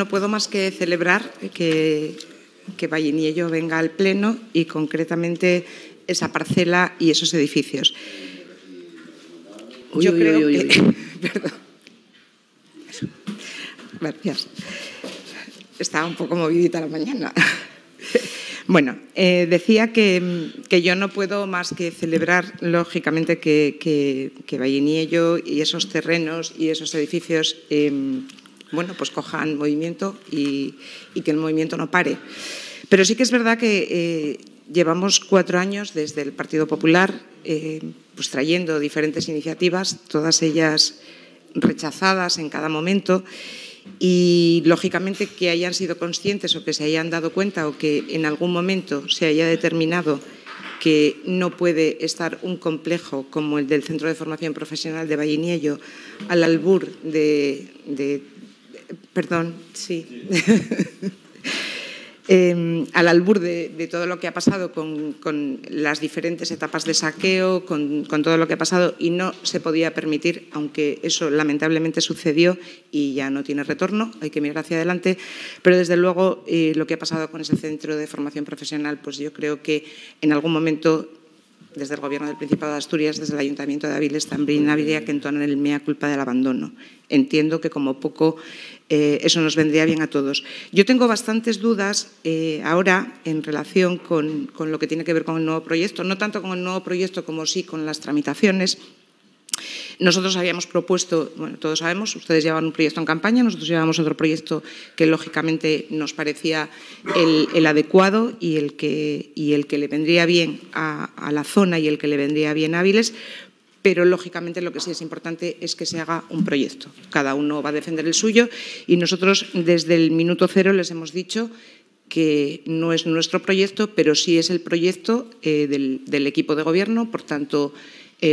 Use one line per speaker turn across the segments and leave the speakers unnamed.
no puedo más que celebrar que Valliniello venga al Pleno y concretamente esa parcela y esos edificios. Yo creo que... Perdón. Gracias. Estaba un poco movidita la mañana. Bueno, decía que yo no puedo más que celebrar, lógicamente, que Valliniello y esos terrenos y esos edificios bueno, pues cojan movimiento y que el movimiento no pare. Pero sí que es verdad que llevamos 4 años desde el Partido Popular pues trayendo diferentes iniciativas, todas ellas rechazadas en cada momento, y lógicamente que hayan sido conscientes o que se hayan dado cuenta o que en algún momento se haya determinado que no puede estar un complejo como el del Centro de Formación Profesional de Valliniello al albur perdón, sí. Al albur de todo lo que ha pasado con las diferentes etapas de saqueo, con todo lo que ha pasado, y no se podía permitir, aunque eso lamentablemente sucedió y ya no tiene retorno, hay que mirar hacia adelante, pero desde luego lo que ha pasado con ese centro de formación profesional, pues yo creo que en algún momento, desde el Gobierno del Principado de Asturias, desde el Ayuntamiento de Avilés, también habría que entonar el mea culpa del abandono. Entiendo que como poco eso nos vendría bien a todos. Yo tengo bastantes dudas ahora en relación con lo que tiene que ver con el nuevo proyecto, no tanto con el nuevo proyecto como sí con las tramitaciones. Nosotros habíamos propuesto, bueno, todos sabemos, ustedes llevan un proyecto en campaña, nosotros llevamos otro proyecto que lógicamente nos parecía el adecuado y el que le vendría bien a la zona y el que le vendría bien a Avilés, pero lógicamente lo que sí es importante es que se haga un proyecto. Cada uno va a defender el suyo y nosotros desde el minuto cero les hemos dicho que no es nuestro proyecto, pero sí es el proyecto del equipo de gobierno, por tanto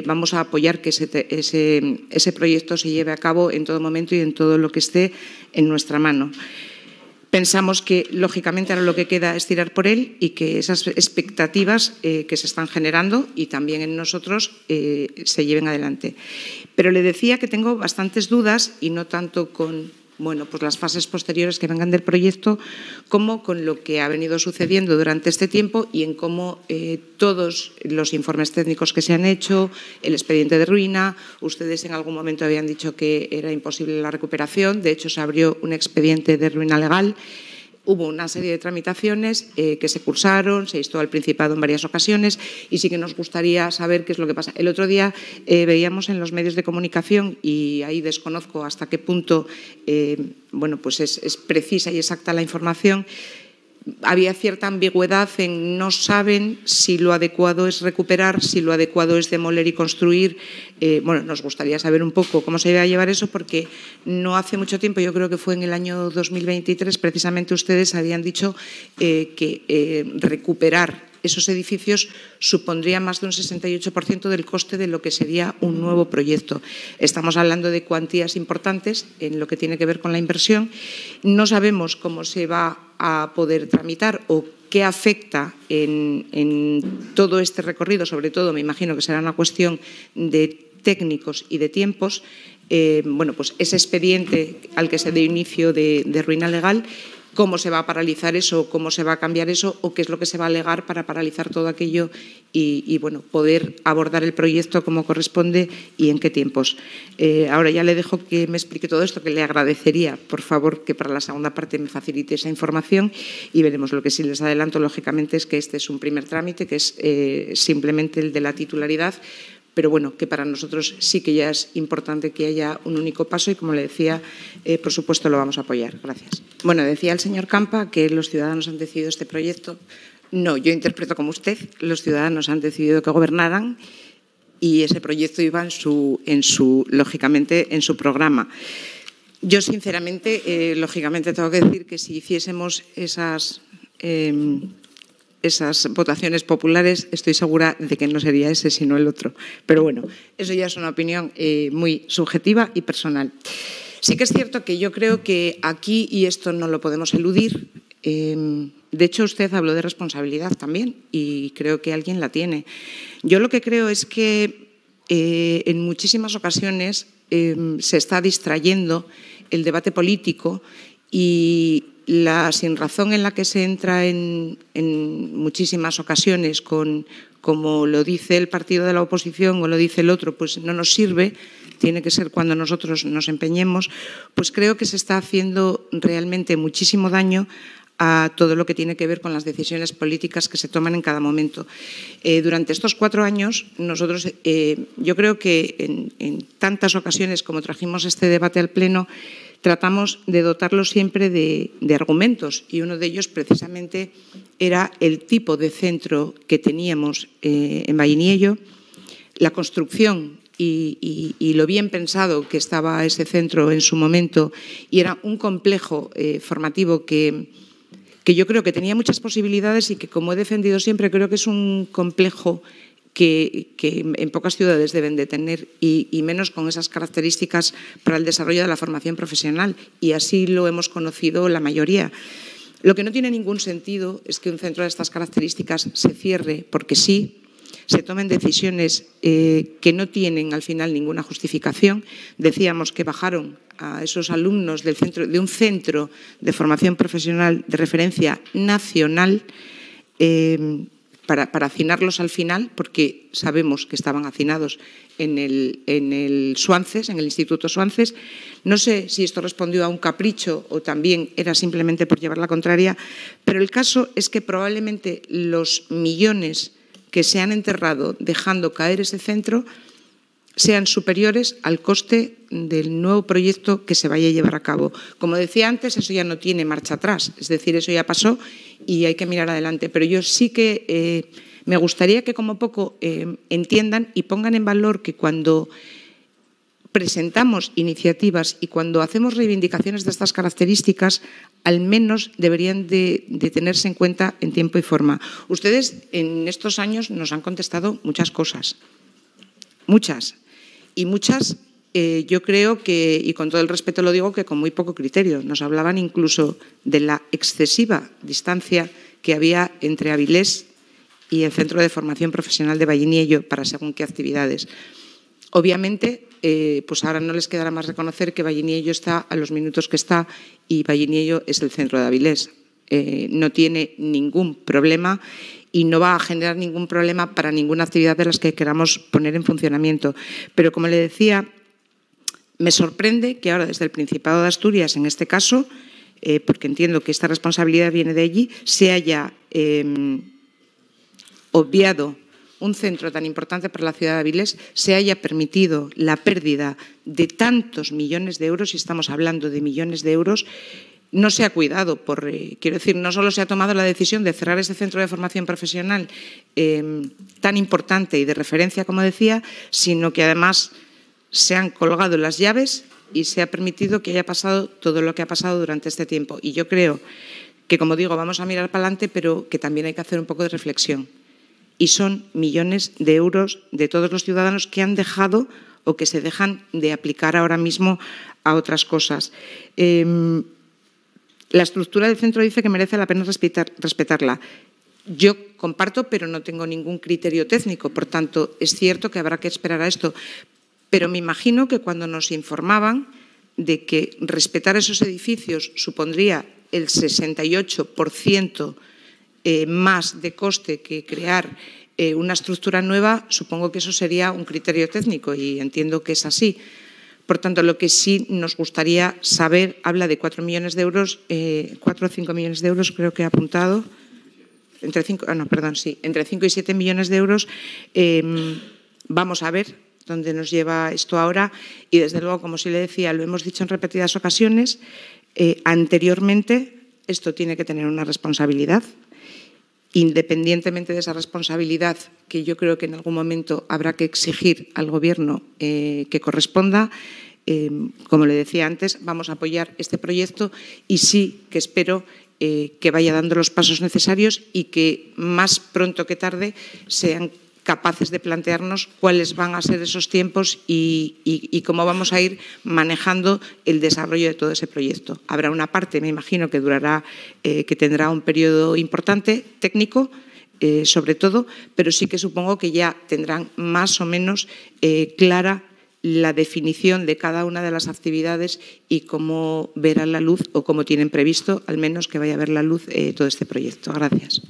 vamos a apoyar que ese proyecto se lleve a cabo en todo momento y en todo lo que esté en nuestra mano. Pensamos que, lógicamente, ahora lo que queda es tirar por él y que esas expectativas que se están generando y también en nosotros se lleven adelante. Pero le decía que tengo bastantes dudas y no tanto con pues las fases posteriores que vengan del proyecto como con lo que ha venido sucediendo durante este tiempo y en cómo todos los informes técnicos que se han hecho, el expediente de ruina, ustedes en algún momento habían dicho que era imposible la recuperación, de hecho se abrió un expediente de ruina legal. Hubo una serie de tramitaciones que se cursaron, se instó al Principado en varias ocasiones y sí que nos gustaría saber qué es lo que pasa. El otro día veíamos en los medios de comunicación, y ahí desconozco hasta qué punto pues es precisa y exacta la información, había cierta ambigüedad en no saben si lo adecuado es recuperar, si lo adecuado es demoler y construir. Nos gustaría saber un poco cómo se va a llevar eso, porque no hace mucho tiempo, yo creo que fue en el año 2023, precisamente ustedes habían dicho que recuperar esos edificios supondría más de un 68% del coste de lo que sería un nuevo proyecto. Estamos hablando de cuantías importantes en lo que tiene que ver con la inversión. No sabemos cómo se va a poder tramitar o qué afecta en todo este recorrido, sobre todo me imagino que será una cuestión de técnicos y de tiempos. Pues ese expediente al que se dé inicio de ruina legal, cómo se va a paralizar eso, cómo se va a cambiar eso o qué es lo que se va a alegar para paralizar todo aquello y poder abordar el proyecto como corresponde y en qué tiempos. Ahora ya le dejo que me explique todo esto, que le agradecería, por favor, que para la segunda parte me facilite esa información y veremos. Lo que sí les adelanto, lógicamente, es que este es un primer trámite, que es simplemente el de la titularidad, pero bueno, que para nosotros sí que ya es importante que haya un único paso y, como le decía, por supuesto lo vamos a apoyar. Gracias. Bueno, decía el señor Campa que los ciudadanos han decidido este proyecto. No, yo interpreto como usted, los ciudadanos han decidido que gobernaran y ese proyecto iba lógicamente, en su programa. Yo, sinceramente, lógicamente, tengo que decir que si hiciésemos esas votaciones populares, estoy segura de que no sería ese, sino el otro. Pero bueno, eso ya es una opinión muy subjetiva y personal. Sí que es cierto que yo creo que aquí, y esto no lo podemos eludir, de hecho usted habló de responsabilidad también y creo que alguien la tiene. Yo lo que creo es que en muchísimas ocasiones se está distrayendo el debate político Y la sinrazón en la que se entra en muchísimas ocasiones como lo dice el partido de la oposición o lo dice el otro, pues no nos sirve, tiene que ser cuando nosotros nos empeñemos, pues creo que se está haciendo realmente muchísimo daño a todo lo que tiene que ver con las decisiones políticas que se toman en cada momento. Durante estos 4 años, nosotros, yo creo que en tantas ocasiones como trajimos este debate al Pleno, tratamos de dotarlo siempre de argumentos, y uno de ellos precisamente era el tipo de centro que teníamos en Valliniello, la construcción y lo bien pensado que estaba ese centro en su momento, y era un complejo formativo que yo creo que tenía muchas posibilidades y que, como he defendido siempre, creo que es un complejo que en pocas ciudades deben de tener y menos con esas características para el desarrollo de la formación profesional, y así lo hemos conocido la mayoría. Lo que no tiene ningún sentido es que un centro de estas características se cierre porque sí, se tomen decisiones que no tienen al final ninguna justificación. Decíamos que bajaron a esos alumnos de un centro de formación profesional de referencia nacional para hacinarlos al final, porque sabemos que estaban hacinados en el Suances, en el Instituto Suances. No sé si esto respondió a un capricho o también era simplemente por llevar la contraria, pero el caso es que probablemente los millones que se han enterrado dejando caer ese centro sean superiores al coste del nuevo proyecto que se vaya a llevar a cabo. Como decía antes, eso ya no tiene marcha atrás, es decir, eso ya pasó y hay que mirar adelante. Pero yo sí que me gustaría que como poco entiendan y pongan en valor que cuando presentamos iniciativas y cuando hacemos reivindicaciones de estas características, al menos deberían de tenerse en cuenta en tiempo y forma. Ustedes en estos años nos han contestado muchas cosas, muchas. Y muchas, yo creo que, y con todo el respeto lo digo, que con muy poco criterio. Nos hablaban incluso de la excesiva distancia que había entre Avilés y el Centro de Formación Profesional de Valliniello para según qué actividades. Obviamente, pues ahora no les quedará más reconocer que Valliniello está a los minutos que está y Valliniello es el centro de Avilés. No tiene ningún problema y no va a generar ningún problema para ninguna actividad de las que queramos poner en funcionamiento. Pero, como le decía, me sorprende que ahora desde el Principado de Asturias, en este caso, porque entiendo que esta responsabilidad viene de allí, se haya obviado un centro tan importante para la ciudad de Avilés, se haya permitido la pérdida de tantos millones de euros, y estamos hablando de millones de euros. No se ha cuidado, quiero decir, no solo se ha tomado la decisión de cerrar ese centro de formación profesional tan importante y de referencia, como decía, sino que además se han colgado las llaves y se ha permitido que haya pasado todo lo que ha pasado durante este tiempo. Y yo creo que, como digo, vamos a mirar para adelante, pero que también hay que hacer un poco de reflexión. Y son millones de euros de todos los ciudadanos que han dejado o que se dejan de aplicar ahora mismo a otras cosas. La estructura del centro dice que merece la pena respetarla. Yo comparto, pero no tengo ningún criterio técnico. Por tanto, es cierto que habrá que esperar a esto. Pero me imagino que cuando nos informaban de que respetar esos edificios supondría el 68% más de coste que crear una estructura nueva, supongo que eso sería un criterio técnico y entiendo que es así. Por tanto, lo que sí nos gustaría saber, habla de 4 millones de euros, 4 o 5 millones de euros, creo que he apuntado, entre 5 y 7 millones de euros. Vamos a ver dónde nos lleva esto ahora y, desde luego, como sí le decía, lo hemos dicho en repetidas ocasiones, anteriormente esto tiene que tener una responsabilidad. Independientemente de esa responsabilidad, que yo creo que en algún momento habrá que exigir al Gobierno que corresponda, como le decía antes, vamos a apoyar este proyecto y sí que espero que vaya dando los pasos necesarios y que más pronto que tarde sean capaces de plantearnos cuáles van a ser esos tiempos y cómo vamos a ir manejando el desarrollo de todo ese proyecto. Habrá una parte, me imagino, que durará, que tendrá un periodo importante, técnico, sobre todo, pero sí que supongo que ya tendrán más o menos clara la definición de cada una de las actividades y cómo verán la luz o cómo tienen previsto, al menos, que vaya a ver la luz todo este proyecto. Gracias.